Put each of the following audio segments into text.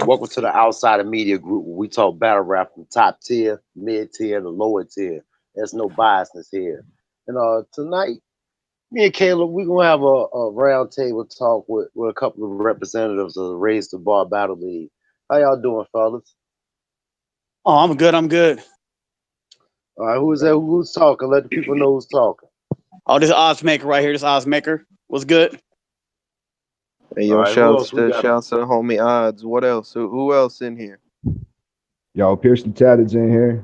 Welcome to the Outsider Media Group where we talk battle rap from top tier, mid tier, to lower tier. There's no biasness here. And tonight, me and Caleb, we're gonna have a round table talk with a couple of representatives of the Raze Da Bar Battle League. How y'all doing, fellas? Oh, I'm good. I'm good. All right, who is that? Who's talking? Let the people know who's talking. Oh, this Ozmaker right here. This Ozmaker. What's good? Hey, All yo, right, who else we got? shouts to the homie Odds. What else? Who else in here? Yo, Pierce the Tatted's in here.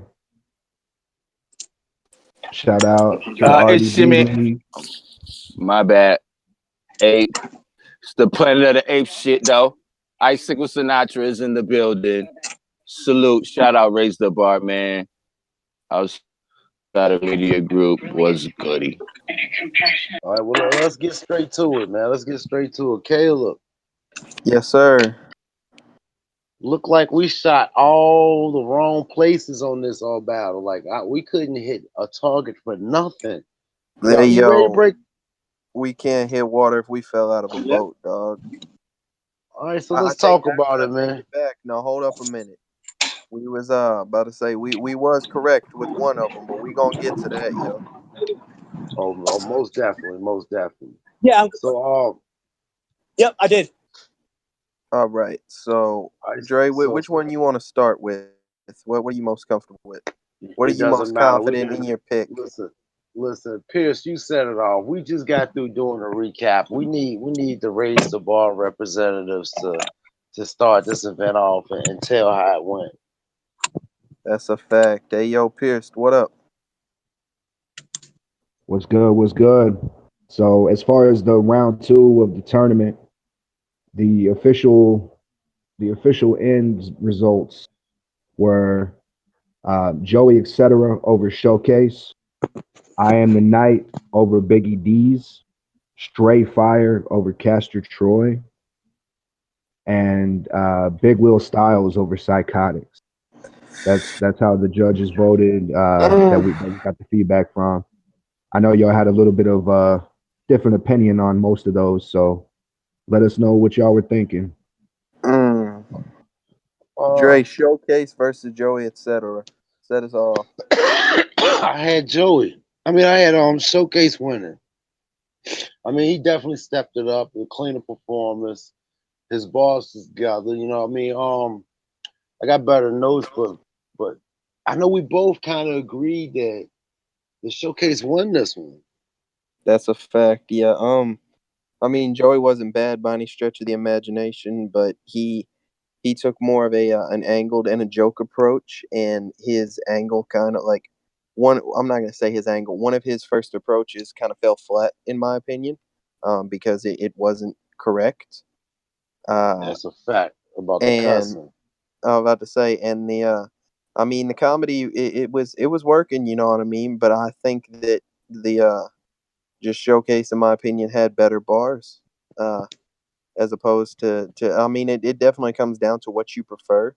Shout out to the It's RDB Shimmy. League. My bad. Ape. It's the Planet of the Ape shit, though. Icicle Sinatra is in the building. Salute. Shout out Raze Da Bar, man. Outside of Media Group was goody. All right, well, let's get straight to it, man. Let's get straight to it. Caleb, Yes, sir. look like we shot all the wrong places on this all battle. Like we couldn't hit a target for nothing. Hey, You ready to break? we can't hit water if we fell out of a boat, dog. All right, so I let's take talk that- about I it, take man. it back. No, hold up a minute. We was about to say we was correct with one of them, but we gonna get to that, yo. Oh, most definitely, most definitely. Yeah. So, Yep, I did. All right. So, Dre, which one you want to start with? What are you most comfortable with? What are it you most doesn't matter. confident in your pick? Listen, Pierce, you said it all. We just got through doing a recap. We need to raise the bar representatives to start this event off and tell how it went. That's a fact. Hey, yo, Pierce, what up? What's good? What's good? So, as far as the round two of the tournament, the official end results were Joey etc. over Showcase, I Am the Night over Biggie D's, Stray Fire over Castor Troy, and Big Will Styles over Psychotics. That's how the judges voted. That we got the feedback from. I know y'all had a little bit of different opinion on most of those, so let us know what y'all were thinking. Dre, Showcase versus Joey, etc. Set us off. I had Joey. I had Showcase winning. I mean, he definitely stepped it up. A cleaner performance. His boss is together. You know what I mean? I got better notes, but I know we both kind of agreed that the Showcase won this one. That's a fact. Yeah. I mean, Joey wasn't bad by any stretch of the imagination, but he took more of an angled and a joke approach, and his angle kind of like one. I'm not gonna say his angle. One of his first approaches kind of fell flat, in my opinion, because it wasn't correct. That's a fact about the cussing. I was about to say, and I mean, the comedy it was working. You know what I mean? But I think that the just Showcase, in my opinion, had better bars. As opposed to I mean, it definitely comes down to what you prefer,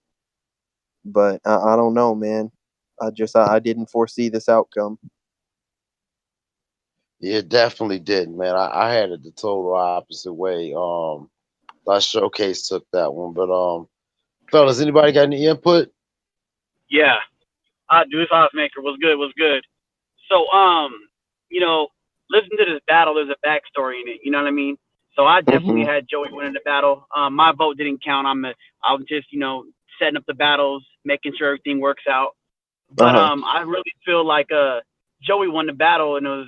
but I don't know, man. I didn't foresee this outcome. Yeah, definitely did, man. I had it the total opposite way. I Showcase took that one, but fellas, anybody got any input? Yeah, do this Ozmaker was good, was good. So you know, listen to this battle. There's a backstory in it. You know what I mean? So I definitely had Joey winning the battle. My vote didn't count. I was just setting up the battles, making sure everything works out. But I really feel like Joey won the battle, and it was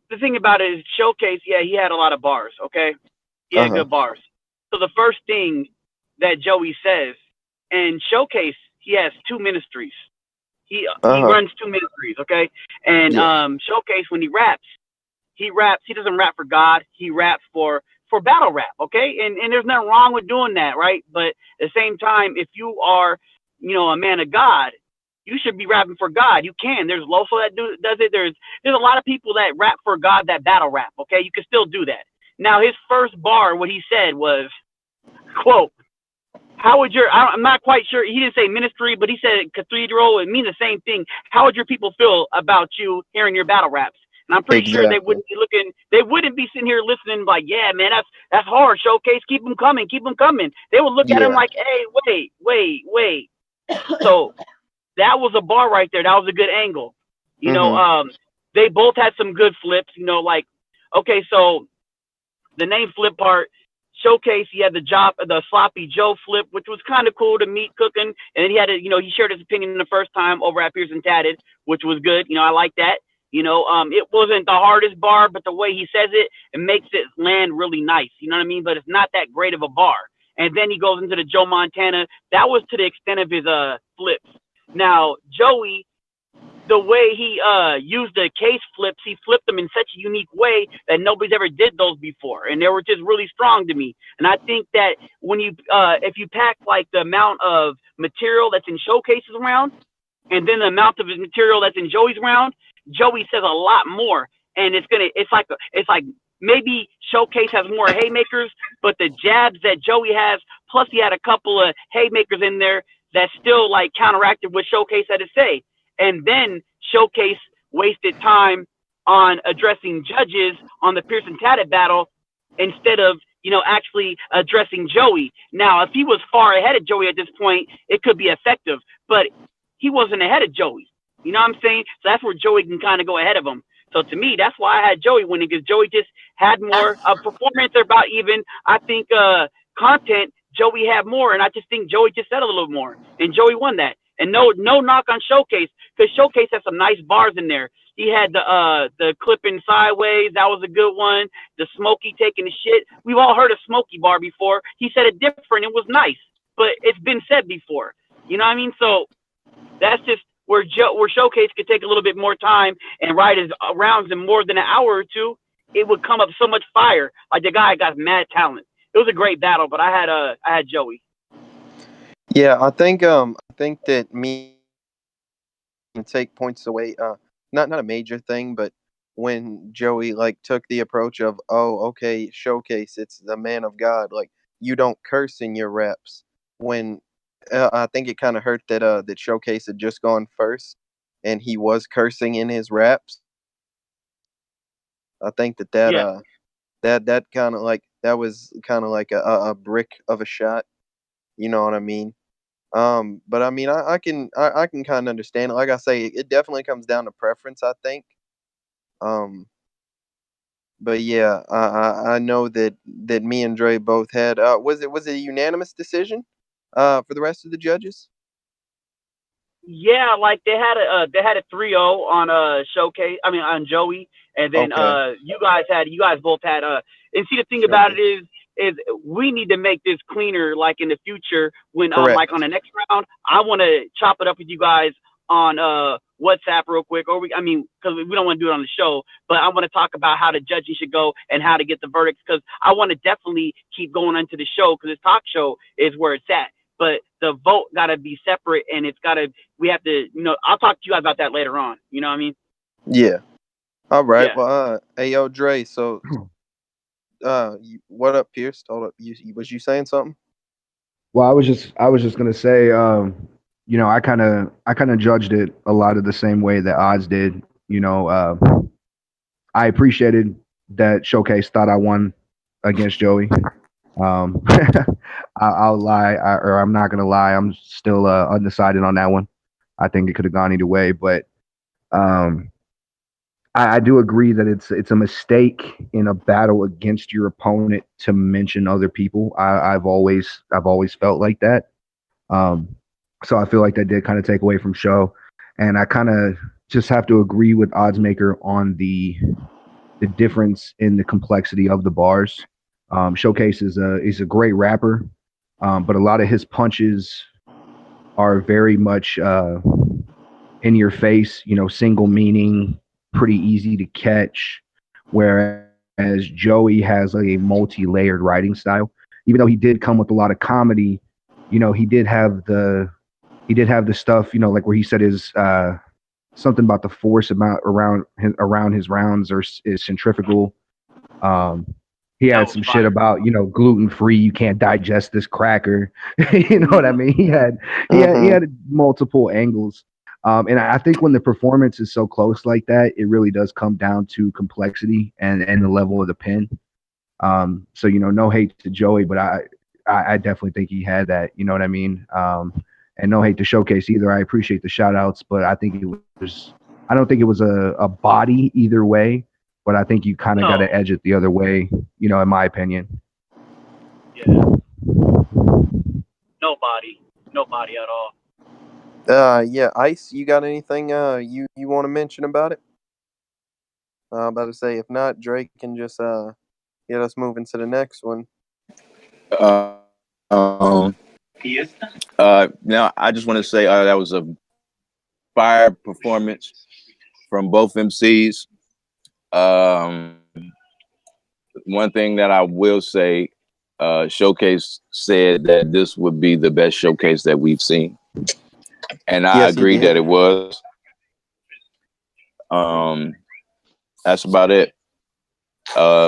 the thing about it is Showcase. Yeah, he had a lot of bars. Okay, he had good bars. So the first thing that Joey says, and Showcase, he has two ministries. He runs two ministries. Okay, and Showcase, when he raps. He doesn't rap for God. He raps for battle rap, okay? And there's nothing wrong with doing that, right? But at the same time, if you are, a man of God, you should be rapping for God. You can. There's Loso that does it. There's a lot of people that rap for God that battle rap, okay? You can still do that. Now, his first bar, what he said was, quote, how would I'm not quite sure, he didn't say ministry, but he said cathedral. It means the same thing. How would your people feel about you hearing your battle raps? And I'm pretty sure they Exactly. wouldn't be sitting here listening like, yeah, man, that's hard, Showcase, keep them coming. They would look at him Yeah. like, hey, wait. So that was a bar right there. That was a good angle. They both had some good flips, like, okay, so the name flip part, Showcase, he had the sloppy Joe flip, which was kind of cool to meet cooking. And then he had he shared his opinion the first time over at Pearson Tatted, which was good. I like that. It wasn't the hardest bar, but the way he says it makes it land really nice. You know what I mean? But it's not that great of a bar. And then he goes into the Joe Montana. That was to the extent of his flips. Now, Joey, the way he used the case flips, he flipped them in such a unique way that nobody's ever did those before, and they were just really strong to me. And I think that when you if you pack like the amount of material that's in Showcase's round, and then the amount of material that's in Joey's round, Joey says a lot more, and it's like maybe Showcase has more haymakers, but the jabs that Joey has, plus he had a couple of haymakers in there that still like counteracted what Showcase had to say. And then Showcase wasted time on addressing judges on the Pearson Tatted battle instead of, actually addressing Joey. Now, if he was far ahead of Joey at this point, it could be effective, but he wasn't ahead of Joey. You know what I'm saying? So that's where Joey can kind of go ahead of him. So to me, that's why I had Joey winning, because Joey just had more performance. They're about even. I think content, Joey had more, and I just think Joey just said a little more, and Joey won that. And no knock on Showcase, because Showcase has some nice bars in there. He had the clipping sideways, that was a good one. The Smokey taking the shit. We've all heard a Smokey bar before. He said it different. It was nice, but it's been said before. You know what I mean? So that's just where Showcase could take a little bit more time and ride his rounds in more than an hour or two. It would come up so much fire. Like, the guy got mad talent. It was a great battle, but I had Joey. Yeah, I think that me can take points away. Not a major thing, but when Joey like took the approach of, oh, okay, Showcase, it's the man of God. Like, you don't curse in your reps. When I think it kind of hurt that Showcase had just gone first, and he was cursing in his raps. I think Yeah. that kind of like that was kind of like a brick of a shot. You know what I mean? But I mean, I can kind of understand it. Like I say, it definitely comes down to preference, I think. Um, but yeah, I know that me and Dre both had. Was it a unanimous decision? For the rest of the judges. Yeah, like they had a 3-0 on Showcase. I mean, on Joey, and then Okay. you guys both had and see, the thing about it is we need to make this cleaner, like in the future when Correct. like on the next round, I want to chop it up with you guys on WhatsApp real quick, or because we don't want to do it on the show, but I want to talk about how the judging should go and how to get the verdicts, because I want to definitely keep going into the show, because this talk show is where it's at. But the vote got to be separate, and we have to, I'll talk to you guys about that later on. You know what I mean? Yeah. All right. Yeah. Well, hey, yo, Dre. So, what up, Pierce? Hold up. Was you saying something? Well, I was just gonna say, I kind of judged it a lot of the same way that Oz did. I appreciated that Showcase thought I won against Joey. I'll lie, or I'm not gonna lie. I'm still undecided on that one. I think it could have gone either way, but um, I do agree that it's a mistake in a battle against your opponent to mention other people. I've always felt like that. Um, so I feel like that did kind of take away from show, and I kind of just have to agree with Oddsmaker on the difference in the complexity of the bars. Showcase is a great rapper, but a lot of his punches are very much in your face. Single meaning, pretty easy to catch. Whereas Joey has a multi-layered writing style. Even though he did come with a lot of comedy, he did have the stuff, like where he said his something about the force amount around his rounds is centrifugal. He had some shit about, gluten free. You can't digest this cracker. You know what I mean? He had multiple angles. And I think when the performance is so close like that, it really does come down to complexity and the level of the pin. So no hate to Joey, but I definitely think he had that. You know what I mean? And no hate to Showcase either. I appreciate the shout outs, but I don't think it was a body either way. But I think you kind of got to edge it the other way. In my opinion. Yeah. No body at all. Yeah, Ice, you got anything you want to mention about it? About to say, if not, Drake can just get us moving to the next one. Now I just want to say that was a fire performance from both MCs. One thing that I will say, Showcase said that this would be the best showcase that we've seen, and I agree that it was. That's about it.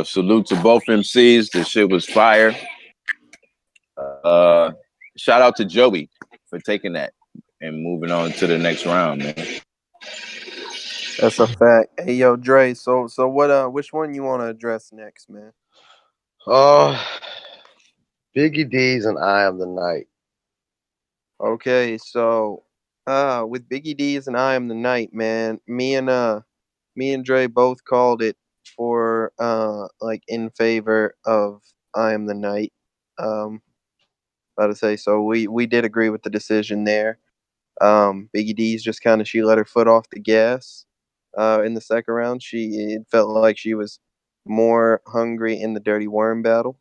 Salute to both MCs. The shit was fire. Shout out to Joey for taking that and moving on to the next round, man. That's a fact. Hey, yo, Dre. So what? Which one you want to address next, man? Biggie D's and I Am the Night. Okay, so with Biggie D's and I Am the Night, man. Me and Dre both called it for like in favor of I Am the Night. About to say, so we did agree with the decision there. Biggie D's just kind of, she let her foot off the gas in the second round. It felt like she was more hungry in the Dirty Worm battle.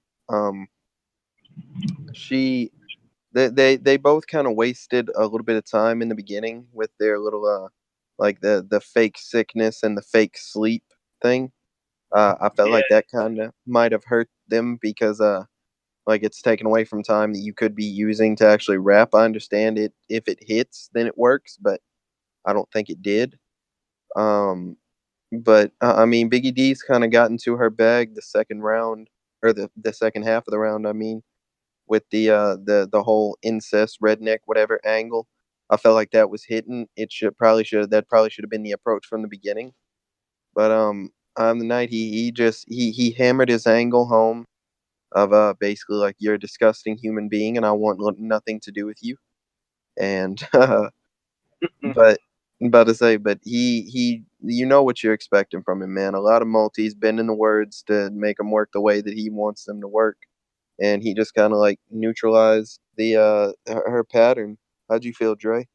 They both kind of wasted a little bit of time in the beginning with their little like the fake sickness and the fake sleep thing. I felt like that kind of might have hurt them because like it's taken away from time that you could be using to actually rap. I understand it. If it hits, then it works, but I don't think it did. But I mean, Biggie D's kind of got into her bag the second round, or the second half of the round. I mean, with the whole incest redneck whatever angle. I felt like that was hitting. That probably should have been the approach from the beginning. But on the night he hammered his angle home of basically like, you're a disgusting human being and I want nothing to do with you. And but he you know what you're expecting from him, man. A lot of multis bend in the words to make them work the way that he wants them to work, and he just kind of like neutralized the her pattern. How'd you feel, Dre?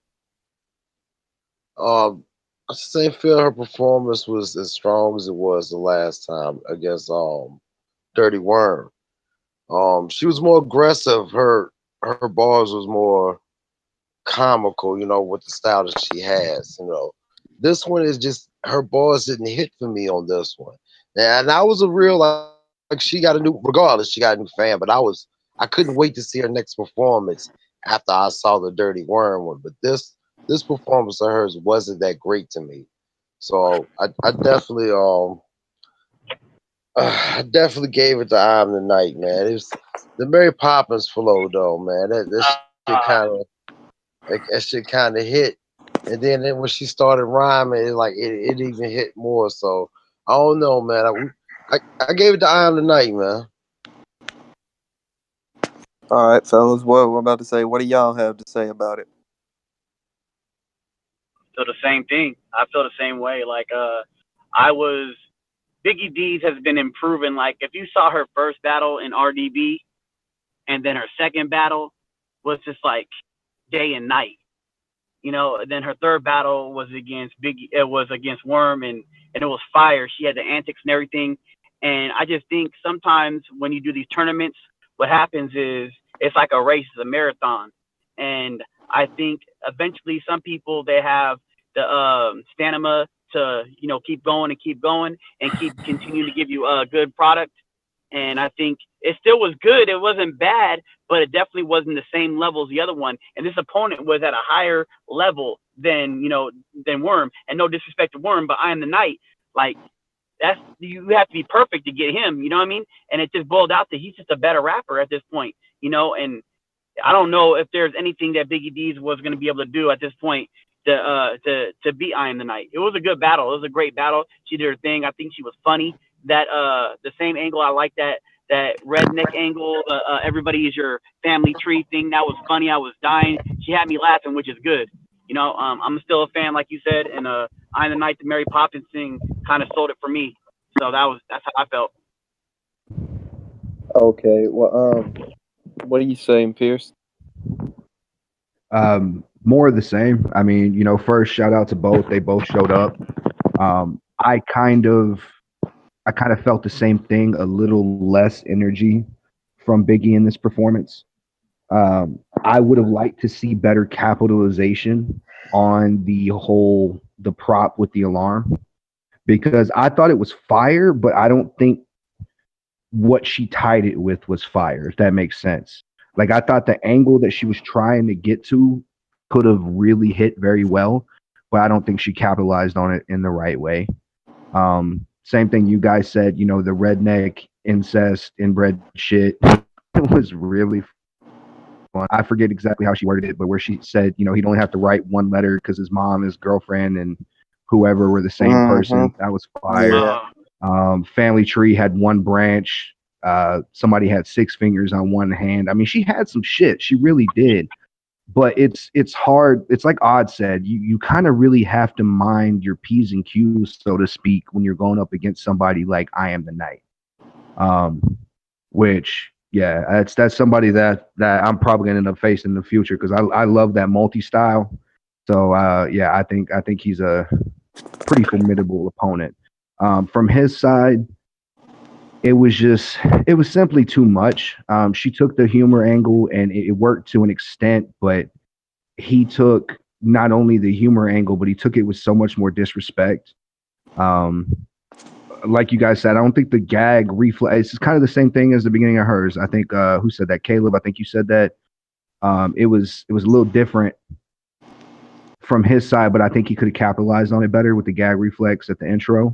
I say feel her performance was as strong as it was the last time against Dirty Worm. She was more aggressive. Her bars was more comical, with the style that she has. This one is just, her bars didn't hit for me on this one. And I was a real like she got a new, regardless, she got a new fan, but I couldn't wait to see her next performance after I saw the Dirty Worm one. But this performance of hers wasn't that great to me. So I definitely I definitely gave it to I'm the Night, man. It was the Mary Poppins flow though, man. That shit kind of hit, and then when she started rhyming, it even hit more. So I don't know, man. I gave it to I'm the Night, man. All right, fellas. What I'm about to say. What do y'all have to say about it? So the same thing. I feel the same way. Like Biggie D's has been improving. Like if you saw her first battle in RDB, and then her second battle was just like day and night. Then her third battle was against Biggie. It was against Worm, and it was fire. She had the antics and everything. And I just think sometimes when you do these tournaments, what happens is it's like a race, it's a marathon. And I think eventually some people, they have the stamina to keep going and keep continuing to give you a good product. And I think it still was good. It wasn't bad, but it definitely wasn't the same level as the other one. And this opponent was at a higher level than Worm. And no disrespect to Worm, but I Am the Night, like you have to be perfect to get him. You know what I mean? And it just boiled out that he's just a better rapper at this point. And I don't know if there's anything that Biggie D's was going to be able to do at this point to beat I Am the Night. It was a good battle. It was a great battle. She did her thing. I think she was funny. That the same angle, I like that redneck angle. Everybody is your family tree thing. That was funny. I was dying. She had me laughing, which is good. You know, I'm still a fan, like you said, and I Am the Night, the Mary Poppins thing kind of sold it for me. So that's how I felt. Okay, well, what are you saying, Pierce? More of the same. I mean, you know, first shout out to both. They both showed up. I kind of felt the same thing, a little less energy from Biggie in this performance. I would have liked to see better capitalization on the prop with the alarm, because I thought it was fire, but I don't think what she tied it with was fire, if that makes sense. Like, I thought the angle that she was trying to get to could have really hit very well, but I don't think she capitalized on it in the right way. Same thing you guys said, you know, the redneck incest inbred shit. It was really fun. I forget exactly how she worded it, but where she said, you know, he'd only have to write one letter because his mom, his girlfriend, and whoever were the same person. That was fire. Yeah. Family tree had one branch. Somebody had 6 fingers on one hand. I mean, she had some shit. She really did. But it's hard. It's like Odd said, you kind of really have to mind your P's and Q's, so to speak, when you're going up against somebody like I Am the Night. Which, yeah, that's somebody that I'm probably gonna end up facing in the future, because I love that multi-style. So yeah, I think he's a pretty formidable opponent. From his side, it was simply too much. She took the humor angle and it worked to an extent, but he took not only the humor angle, but he took it with so much more disrespect. Like you guys said, I don't think the gag reflex is kind of the same thing as the beginning of hers. I think who said that? Caleb, I think you said that. It was a little different from his side, but I think he could have capitalized on it better with the gag reflex at the intro.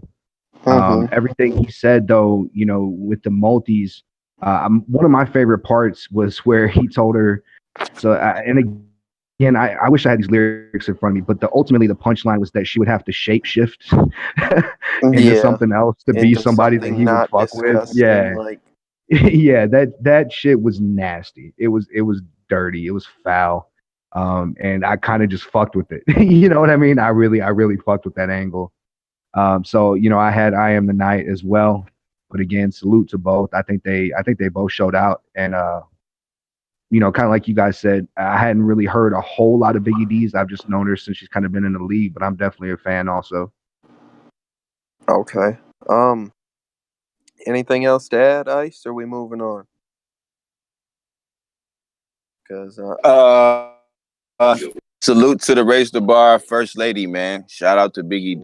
Everything he said, though, you know, with the multis, one of my favorite parts was where he told her. So, and again, I wish I had these lyrics in front of me, but ultimately the punchline was that she would have to shapeshift into something else to be somebody that he would fuck with. Yeah, like yeah, that shit was nasty. It was dirty. It was foul. And I kind of just fucked with it. You know what I mean? I really fucked with that angle. So, you know, I had I Am the Night as well, but again, salute to both. I think they both showed out, and you know, kind of like you guys said, I hadn't really heard a whole lot of Biggie D's. I've just known her since she's kind of been in the league, but I'm definitely a fan also. Okay. Anything else to add, Ice? Or are we moving on? Because salute to the Raze Da Bar First Lady, man. Shout out to Biggie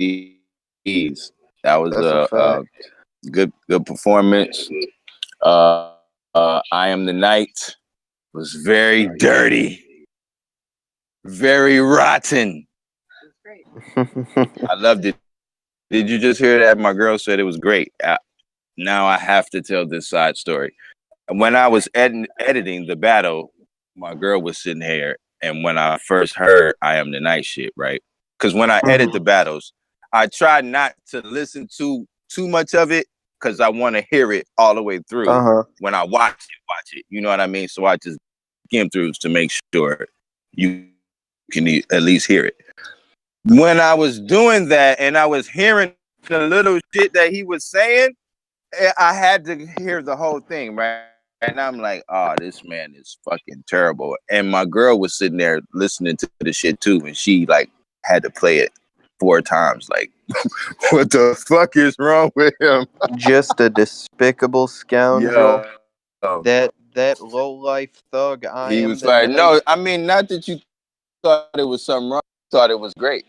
D's. That was a good performance. I Am the Night was very dirty, very rotten. I loved it. Did you just hear that? My girl said it was great. Now I have to tell this side story. When I was editing the battle, my girl was sitting here, and when I first heard I Am the Night shit, right? Because when I edit the battles, I try not to listen to too much of it, because I want to hear it all the way through. When I watch it, you know what I mean? So I just skim through to make sure you can at least hear it. When I was doing that and I was hearing the little shit that he was saying, I had to hear the whole thing, right? And I'm like, oh, this man is fucking terrible. And my girl was sitting there listening to the shit too, and she like had to play it 4 times. Like, what the fuck is wrong with him? Just a despicable scoundrel. Yeah. That low life thug. He was like, no, I mean, not that you thought it was something wrong. I thought it was great.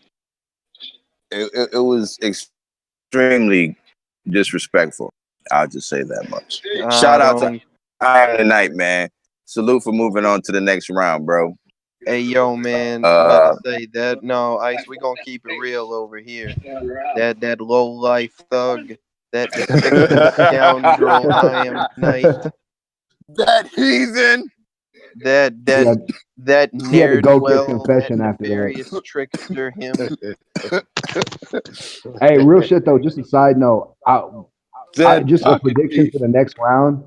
It was extremely disrespectful. I'll just say that much. Shout out to I Am the Night, man. Salute for moving on to the next round, bro. Hey, yo, man. About to say that. No, Ice, we gonna keep it real over here. That low life thug. That despicable scoundrel. I Am Night. That heathen. that He had to ne'er go do get well, that confession after that. nefarious trickster him. Hey, real shit though. Just a side note. Dead Just a pocket prediction thief. for the next round.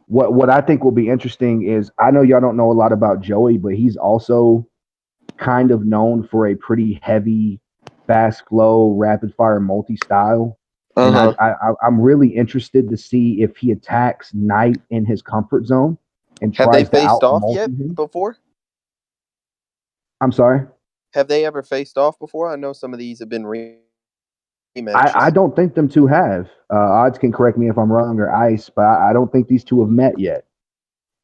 What I think will be interesting is I know y'all don't know a lot about Joey, but he's also kind of known for a pretty heavy, fast flow, rapid fire multi style. And I'm really interested to see if he attacks Knight in his comfort zone and Have they tries to faced out off multi yet him. before? I'm sorry. Have they ever faced off before? I know some of these have been rematches. I don't think them two have. Odds can correct me if I'm wrong, or Ice, but I don't think these two have met yet.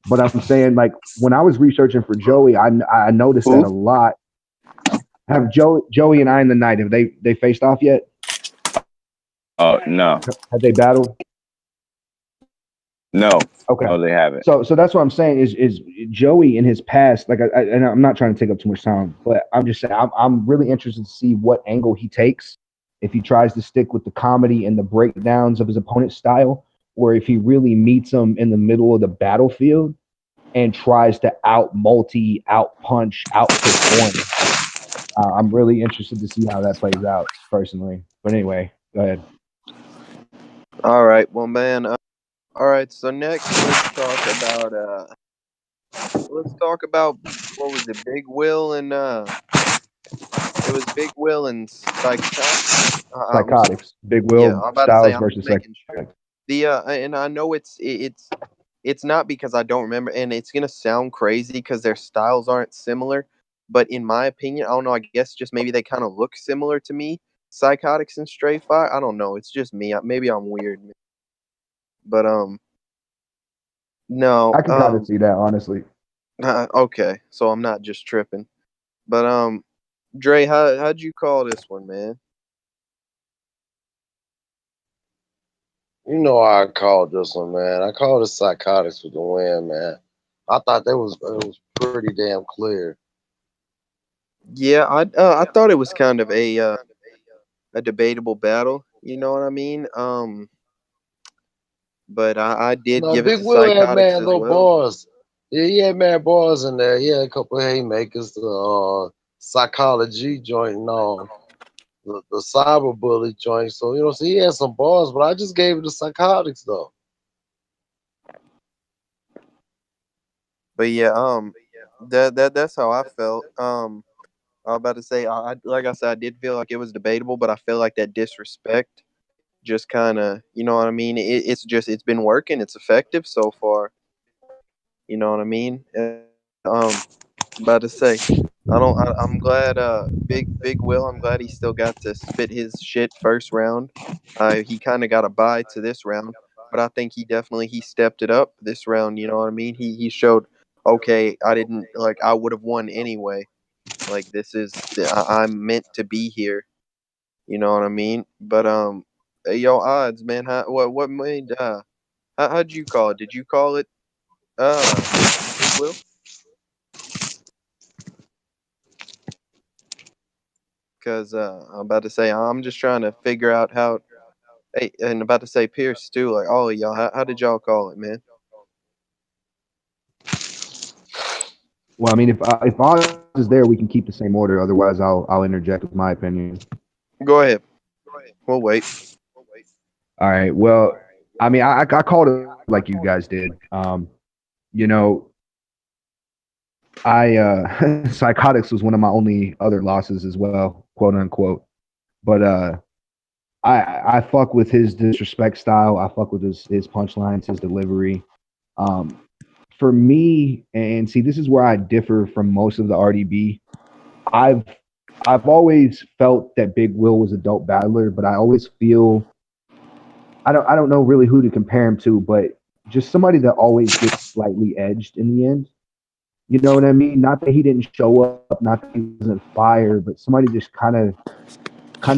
But I'm saying, like, when I was researching for Joey, I noticed that a lot. Have Joey and I in the Night, have they faced off yet? Oh no, Have they battled? no, Okay. no, they haven't. So that's what I'm saying is Joey in his past, like, and I'm not trying to take up too much time, but I'm just saying I'm really interested to see what angle he takes, if he tries to stick with the comedy and the breakdowns of his opponent's style, or if he really meets him in the middle of the battlefield and tries to out multi, out punch, out perform. I'm really interested to see how that plays out personally. But anyway, go ahead. All right, well, man. All right, so next let's talk about what was it, Big Will and it was Big Will and Psychotics. Big Will I'm about to say Styles I'm versus making Psychotics. sure. And I know it's not because I don't remember, and it's gonna sound crazy because their styles aren't similar, but in my opinion, I don't know. I guess just maybe they kind of look similar to me. Psychotics and Straight Fire. I don't know. It's just me. Maybe I'm weird, but no. I can kind of see that, honestly. Okay, so I'm not just tripping, but Dre, how'd you call this one, man? You know how I called this one, man. I called it Psychotics with the win, man. I thought it was pretty damn clear. Yeah, I thought it was kind of a debatable battle. You know what I mean? But I did No, give it Big to Will had Psychotics mad as little well. bars. Yeah, he had mad bars in there. He had a couple of haymakers, the psychology joint and all. The cyber bully joint. So, so he had some bars, but I just gave it to Psychotics though. But yeah, that's how I felt. I was about to say, like I said, I did feel like it was debatable, but I feel like that disrespect just kind of, you know what I mean? It's been working. It's effective so far. You know what I mean? About to say, I'm glad. Big Will. I'm glad he still got to spit his shit first round. He kind of got a bye to this round, but I think he stepped it up this round. You know what I mean? He showed, okay, I didn't like I would have won anyway. Like I'm meant to be here. You know what I mean? But hey, yo, odds, man. What made how'd you call it? Did you call it Big Will? Because I'm about to say I'm just trying to figure out how. Hey, and about to say Pierce too. Like all of y'all, how did y'all call it, man? Well, I mean, if Oz is there, we can keep the same order. Otherwise, I'll interject with my opinion. Go ahead. We'll wait. All right. Well, I mean, I called it like you guys did. You know, Psychotics was one of my only other losses as well, quote unquote. But I fuck with his disrespect style. I fuck with his punchlines, his delivery. For me, and see, this is where I differ from most of the RDB. I've always felt that Big Will was a dope battler, but I always feel I don't know really who to compare him to, but just somebody that always gets slightly edged in the end. You know what I mean? Not that he didn't show up, not that he wasn't fire, but somebody just kind of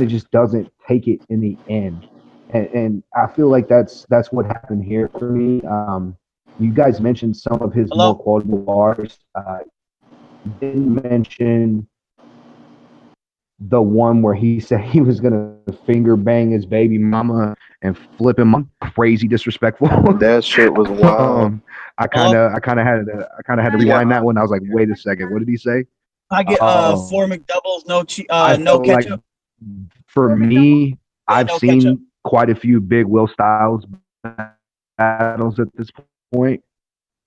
just doesn't take it in the end. And I feel like that's what happened here for me. You guys mentioned some of his more quotable bars. You the one where he said he was gonna finger bang his baby mama and flip him up, crazy disrespectful. That shit was wild. I kind of had to rewind that one. I was like, wait a second, what did he say? I get Oh, 4 McDoubles, I no feel like ketchup. for me, Yeah, I've no seen ketchup. quite a few Big Will Styles battles at this point,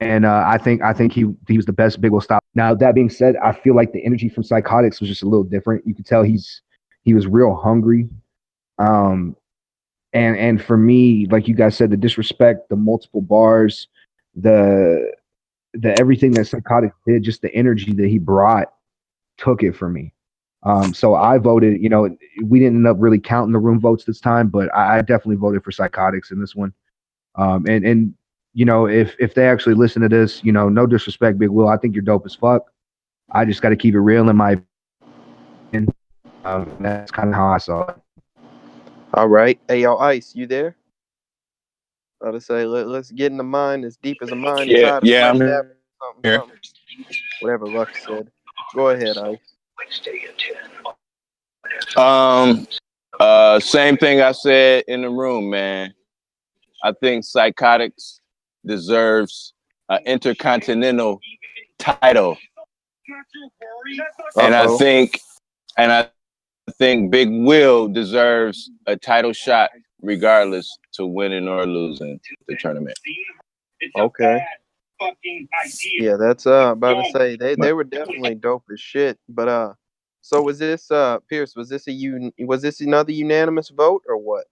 and I think he was the best Big Will Styles. Now that being said, I feel like the energy from Psychotics was just a little different. You could tell he was real hungry. Um, and for me, like you guys said, the disrespect, the multiple bars, the everything that Psychotics did, just the energy that he brought, took it for me. So I voted. We didn't end up really counting the room votes this time, but I definitely voted for Psychotics in this one. And if they actually listen to this, no disrespect, Big Will, I think you're dope as fuck. I just got to keep it real in my opinion. That's kind of how I saw it. All right. Hey, yo, Ice, you there? I was say, let's get in the mind as deep as a mind Yeah, inside of yeah, I'm something, here. something. Whatever Lux said. Go ahead, Ice. Same thing I said in the room, man. I think Psychotics deserves an intercontinental title, and I think Big Will deserves a title shot, regardless to winning or losing the tournament. Okay. Yeah, that's about to say they were definitely dope as shit. But so was this Pierce? Was this another unanimous vote or what?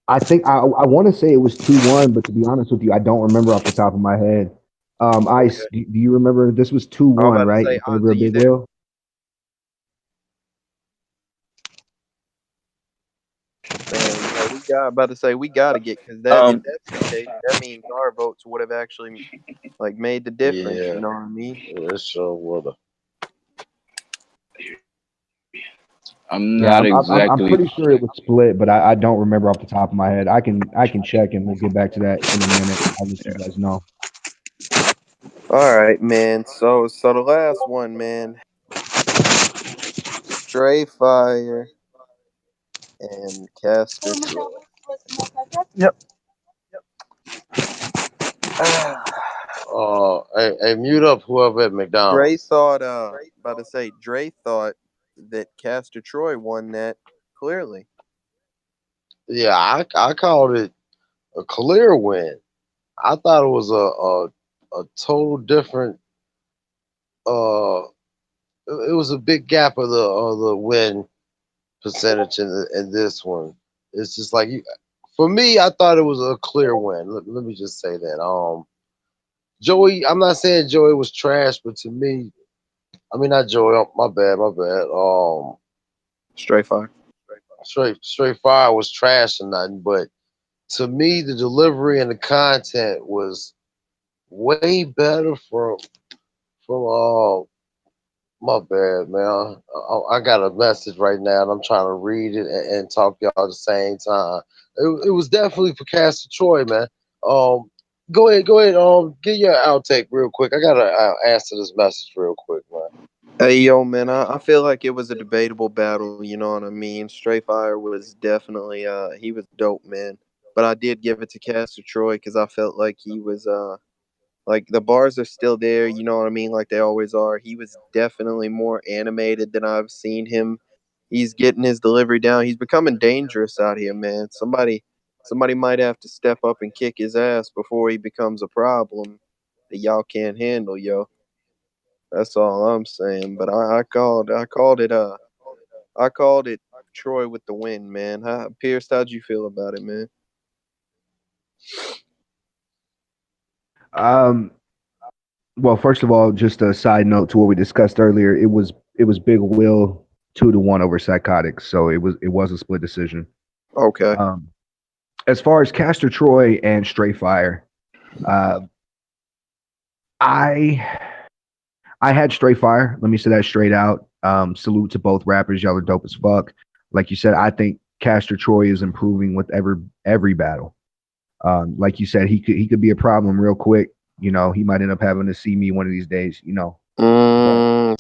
I think I want to say it was 2-1, but to be honest with you, I don't remember off the top of my head. Ice, Okay. do you remember this was 2-1, I'm about to right? say, In favor Ozzy, of you Big there? Will? Man, yeah, about to say we gotta get because that if Um, that's the case, that means our votes would have actually like made the difference. Yeah, You know what I mean? it sure would. I'm Yeah, not I'm exactly. pretty sure it was split, but I don't remember off the top of my head. I can check and we'll get back to that in a minute. I'll let you guys know. All right, man. So the last one, man, Stray Fire and Caster Troy. Yep. Hey, mute up whoever at Dre McDonald's. thought, about to say, Dre thought that Caster Troy won that clearly. Yeah, I called it a clear win. I thought it was a total different. Uh, it was a big gap of the win percentage in this one. It's just like for me, I thought it was a clear win. Let me just say that. Joey, I'm not saying Joey was trash, but to me, I mean not Joey. My bad, my bad. Stray Fire. Straight fire was trash or nothing, but to me, the delivery and the content was way better from my bad, man. I got a message right now, and I'm trying to read it and talk to y'all at the same time. It was definitely for Castor Troy, man. Go ahead. Get your outtake real quick. I gotta answer this message real quick, man. Hey, yo, man, I feel like it was a debatable battle. You know what I mean? Stray Fire was definitely, he was dope, man. But I did give it to Caster Troy because I felt like he was, like the bars are still there. You know what I mean? Like they always are. He was definitely more animated than I've seen him. He's getting his delivery down. He's becoming dangerous out here, man. Somebody might have to step up and kick his ass before he becomes a problem that y'all can't handle, yo. That's all I'm saying. But I called it Troy with the win, man. Pierce, how'd you feel about it, man? Um, well, first of all, just a side note to what we discussed earlier. It was Big Will 2-1 over Psychotics, so it was a split decision. Okay. Um, as far as Castor Troy and Straight Fire, uh, I I had Straight Fire. Let me say that straight out. Salute to both rappers. Y'all are dope as fuck. Like you said, I think Castor Troy is improving with every battle. Like you said, he could be a problem real quick. You know, he might end up having to see me one of these days. You know.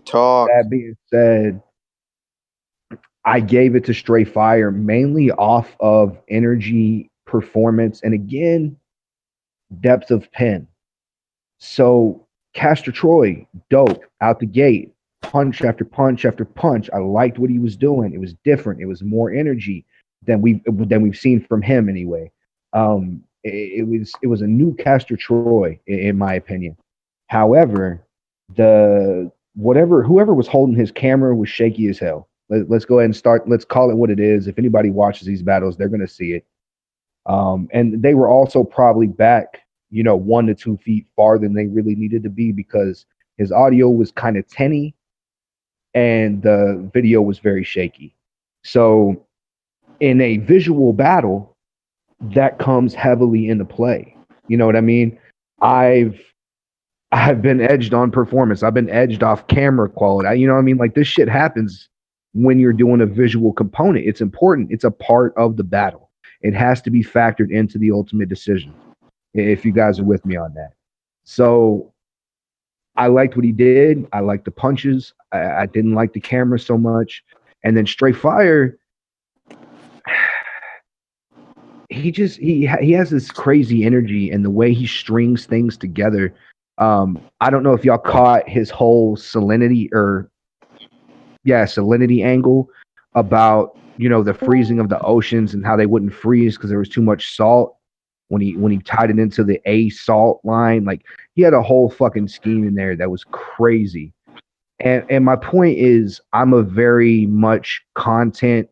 Talk. That being said, I gave it to Straight Fire mainly off of energy, performance, and again, depth of pen. So Castor Troy, dope out the gate, punch after punch after punch. I liked what he was doing. It was different. It was more energy than we've seen from him anyway. It was a new Castor Troy in my opinion. However, the whoever was holding his camera was shaky as hell. Let's go ahead and start. Let's call it what it is. If anybody watches these battles, they're gonna see it. And they were also probably back, 1 to 2 feet farther than they really needed to be because his audio was kind of tinny and the video was very shaky. So in a visual battle, that comes heavily into play. You know what I mean? I've been edged on performance. I've been edged off camera quality. You know what I mean? Like this shit happens when you're doing a visual component. It's important. It's a part of the battle. It has to be factored into the ultimate decision. If you guys are with me on that. So I liked what he did. I liked the punches. I didn't like the camera so much. And then Straight Fire, he has this crazy energy and the way he strings things together. I don't know if y'all caught his whole salinity angle about the freezing of the oceans and how they wouldn't freeze because there was too much salt when he tied it into the A salt line. Like he had a whole fucking scheme in there that was crazy. And my point is I'm a very much content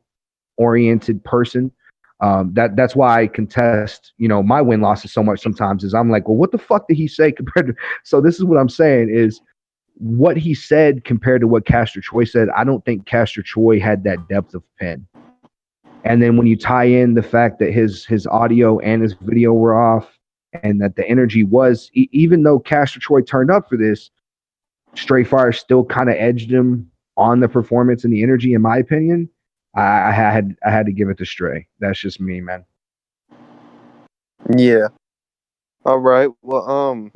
oriented person. That's why I contest, my win losses so much sometimes is I'm like, well, what the fuck did he say compared to? So this is what I'm saying is what he said compared to what Castor Troy said. I don't think Castor Troy had that depth of pen. And then when you tie in the fact that his audio and his video were off and that the energy was, even though Castor Troy turned up for this, Straight Fire still kind of edged him on the performance and the energy, in my opinion. I had to give it to Stray. That's just me, man. Yeah. All right. Well,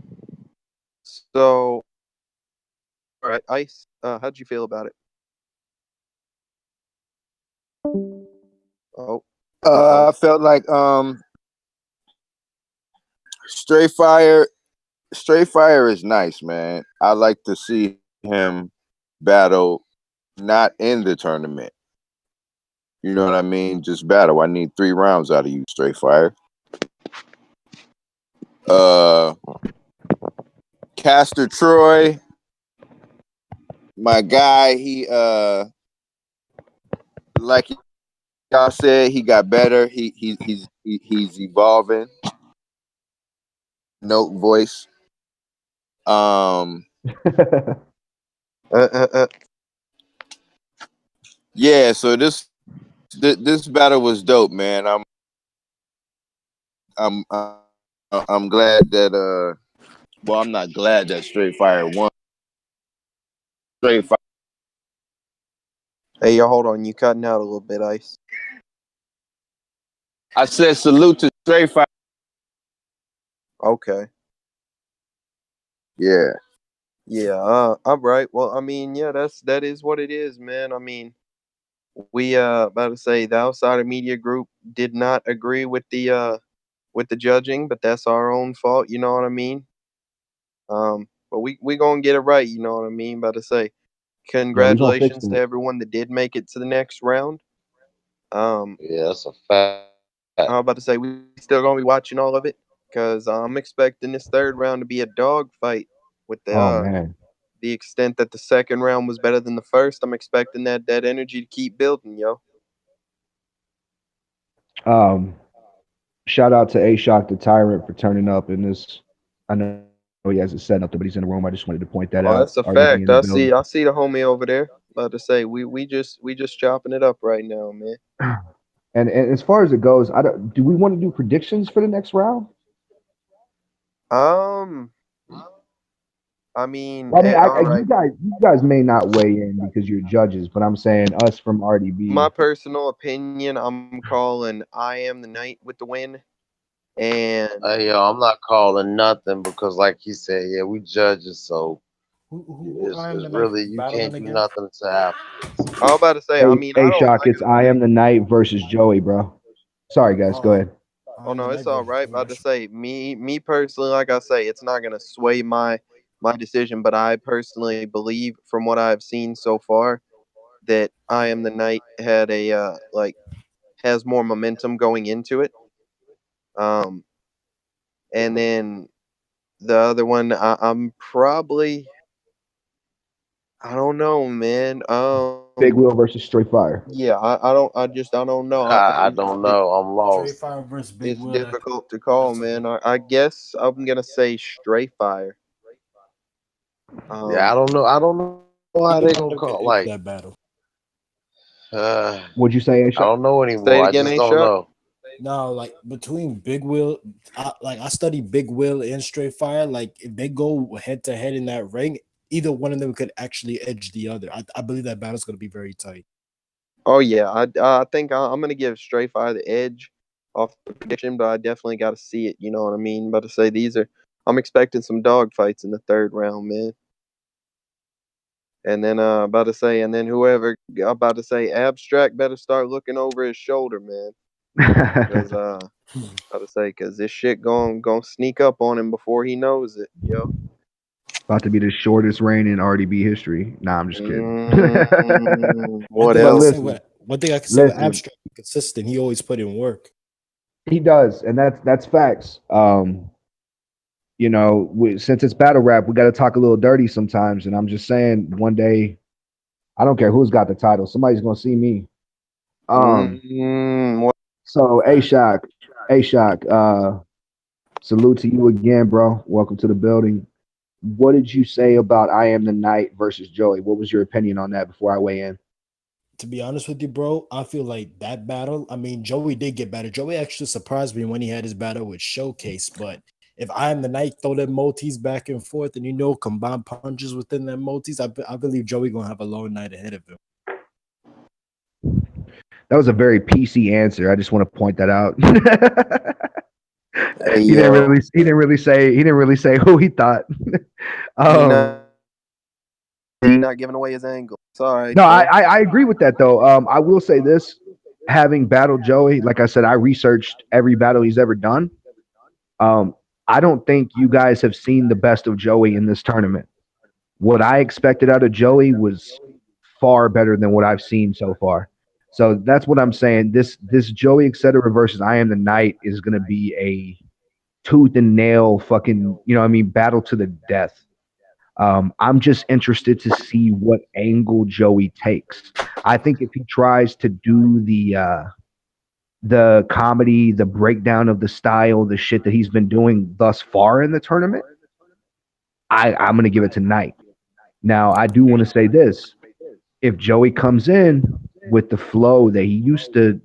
so, all right, Ice. How'd you feel about it? Oh. I felt like Straight Fire is nice, man. I like to see him battle not in the tournament. You know what I mean? Just battle. I need 3 rounds out of you, Straight Fire. Castor Troy, my guy, he like y'all said, he got better. He's evolving. Note voice. Yeah, so this battle was dope, man. I'm glad that well, I'm not glad that Straight Fire won. Straight Fire. Hey, hold on. You cutting out a little bit, Ice. I said salute to Straight Fire. Okay. Yeah. Yeah. All right. Well, I mean, yeah, that is what it is, man. I mean, we about to say the Outsider Media Group did not agree with the judging, but that's our own fault. You know what I mean? But we gonna get it right. You know what I mean? About to say, congratulations to everyone that did make it to the next round. Yeah, that's a fact. I'm about to say we still gonna be watching all of it because I'm expecting this third round to be a dog fight with the the extent that the second round was better than the first. I'm expecting that energy to keep building, yo. Shout out to A-Shock the Tyrant for turning up in this. I know he has it set up, but he's in the room. I just wanted to point that out. That's a RDB fact. I see the homie over there. About to say we just chopping it up right now, man. And as far as it goes, do we want to do predictions for the next round? I mean, you guys may not weigh in because you're judges, but I'm saying us from RDB. My personal opinion, I'm calling I Am the Knight with the win, And Hey, yo, I'm not calling nothing because, like he said, yeah, we judges, so Who I am it's the Night really you battling can't do against? nothing until afterwards. I was about to say, I Hey, mean, I hey, don't Shock, like it's him. I Am the Night versus Joey, bro. Sorry, guys. Go Oh, ahead. Oh I am the no, it's Night all versus right. Joey. About to say, me personally, like I say, it's not gonna sway my decision. But I personally believe, from what I've seen so far, that I Am the Night had a like has more momentum going into it. Um, and then the other one, I'm probably, I don't know, man. Big Wheel versus Straight Fire. Yeah, I don't know. I don't know. I'm Straight lost. Fire versus Big It's Will. difficult to call, That's a man. I guess I'm gonna say Straight Fire. Yeah, I Um, don't know. I don't know how they gonna either one call. of them could Like, end that battle. uh, Would you say, A I Shock? don't know say anymore. it I again, just A don't Shot. know. No, like between Big Will, I study Big Will and Straight Fire. Like if they go head to head in that ring, either one of them could actually edge the other. I believe that battle's going to be very tight. Oh yeah, I think I'm gonna give Straight Fire the edge off the prediction, but I definitely got to see it. You know what I mean? About to say these are. I'm expecting some dog fights in the third round, man. And then about to say, and then whoever about to say, Abstract better start looking over his shoulder, man, because about to say, because this shit going sneak up on him before he knows it, yo. About to be the shortest reign in RDB history. Nah, I'm just kidding. One What thing I But can else? say listen, what one thing I can say with listen. Abstract, he consistent. He always put in work. He does, and that's facts. Since it's battle rap, we got to talk a little dirty sometimes. And I'm just saying, one day, I don't care who's got the title, somebody's gonna see me. Um, What? so Fact. A Shock, salute to you again, bro. Welcome to the building. What did you say about I Am the Night versus Joey? What was your opinion on that before I weigh in? To be honest with you, bro, I feel like that battle. I mean, Joey did get better. Joey actually surprised me when he had his battle with Showcase. But if I am the Night, throw them multis back and forth, and combine punches within them multis, I believe Joey gonna have a long night ahead of him. That was a very PC answer. I just want to point that out. Hey he didn't yo, really he didn't really say who he thought. he um, not giving away his angle. It's all right no, I, though. I I agree with that though. I will say this: having battled Joey, like I said, I researched every battle he's ever done. Um, I don't think you guys have seen the best of Joey in this tournament. What I expected out of Joey was far better than what I've seen so far. So that's what I'm saying. This Joey etc. versus I Am the Night is gonna be a tooth and nail fucking battle to the death. I'm just interested to see what angle Joey takes. I think if he tries to do the comedy, the breakdown of the style, the shit that he's been doing thus far in the tournament, I'm gonna give it to Knight. Now I do want to say this: if Joey comes in with the flow that he used to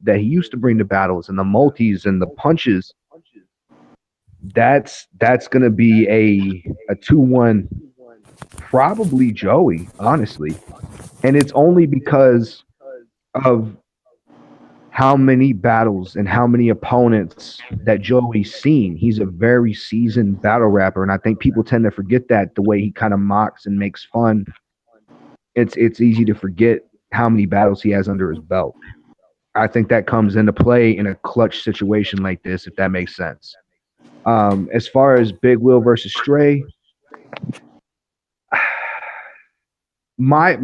bring to battles and the multis and the punches, that's gonna be a 2-1, probably Joey, honestly. And it's only because of how many battles and how many opponents that Joey's seen. He's a very seasoned battle rapper, and I think people tend to forget that the way he kind of mocks and makes fun. It's easy to forget how many battles he has under his belt. I think that comes into play in a clutch situation like this, if that makes sense. As far as Big Will versus Stray, my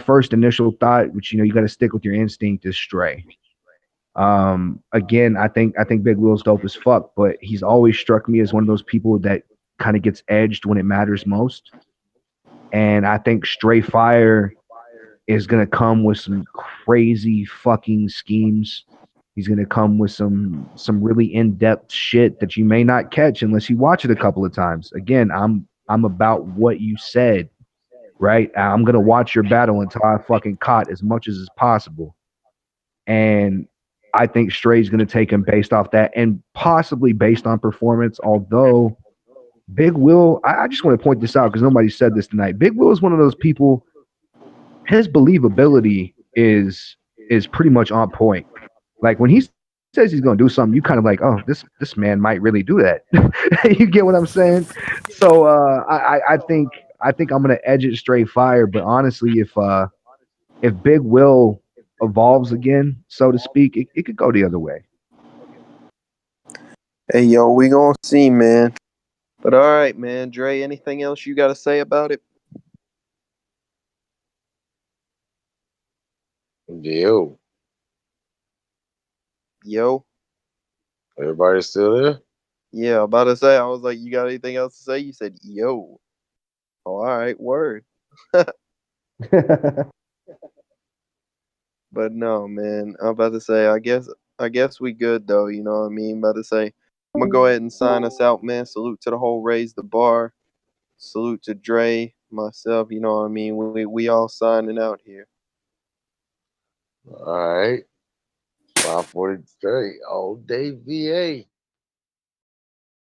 first initial thought, which you got to stick with your instinct, is Stray. Again, I think Big Will's dope as fuck, but he's always struck me as one of those people that kind of gets edged when it matters most. And I think Stray Fire is gonna come with some crazy fucking schemes. He's gonna come with some really in-depth shit that you may not catch unless you watch it a couple of times. Again, I'm about what you said, right? I'm gonna watch your battle until I fucking caught as much as is possible. And I think Stray's gonna take him based off that and possibly based on performance, although Big Will, I just want to point this out because nobody said this tonight. Big Will is one of those people, his believability is pretty much on point. Like when he's says he's gonna do something, you kind of like, oh, this man might really do that. You get what I'm saying? So I think I'm gonna edge it straight fire. But honestly, if Big Will evolves again, so to speak, it could go the other way. Hey, yo, we gonna see, man. But all right, man. Dre, anything else you got to say about it? Yo, Yo. everybody still there? Yeah, about to say, I was like, you got anything else to say? You said, yo. Oh, all right, word. But no, man. I'm about to say, I guess we good though. You know what I mean? About to say, I'm gonna go ahead and sign us out, man. Salute to the whole Raze the Bar. Salute to Dre, myself. You know what I mean? We all signing out here. All right. 540 straight all day VA.